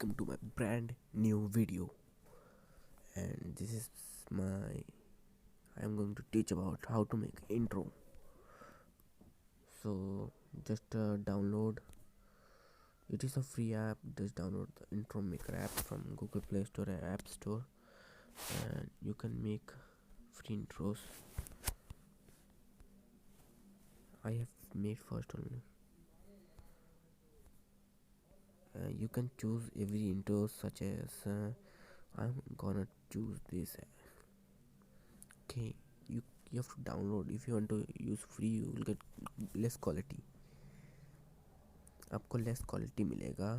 welcome to my brand new video. And this is my I am going to teach about how to make intro. So just download, it is a free app. Just download the intro maker app from Google Play Store and App Store, and you can make free intros. I have made first only. You can choose every intro, such as I'm gonna choose this. Okay, you have to download. If you want to use free, you will get less quality. आपको less quality मिलेगा.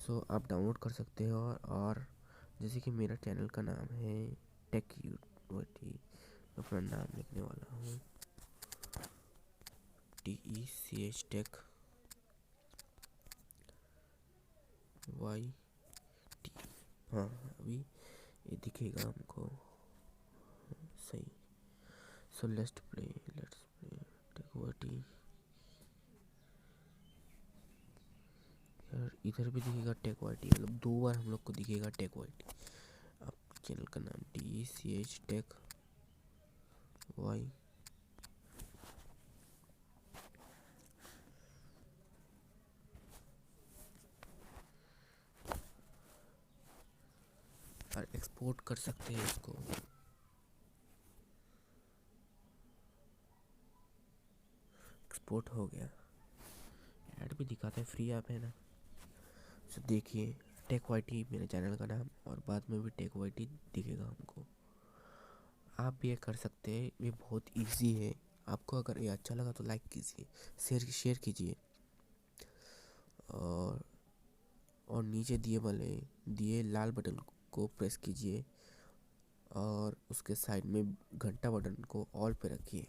सो आप download कर सकते हो. और जैसे कि मेरा चैनल का नाम है टेक यूनिवर्सिटी, मैं अपना नाम लिखने वाला हूँ TECH टेक YT. हाँ, अभी ये दिखेगा हमको सही. So let's play take YT. इधर भी दिखेगा टेक वाईटी, मतलब 2 बार हम लोग को दिखेगा टेक वाईटी. आप चैनल का नाम TECH टेक वाई. और एक्सपोर्ट कर सकते हैं इसको. एक्सपोर्ट हो गया. ऐड भी दिखाता है, फ्री ऐप है ना. सो देखिए, टेक वाईटी मेरे चैनल का नाम, और बाद में भी टेक वाईटी दिखेगा हमको. आप भी ये कर सकते हैं, ये बहुत इजी है. आपको अगर ये अच्छा लगा तो लाइक कीजिए, शेयर कीजिए, और नीचे दिए लाल बटन को प्रेस कीजिए, और उसके साइड में घंटा बटन को ऑल पे रखिए.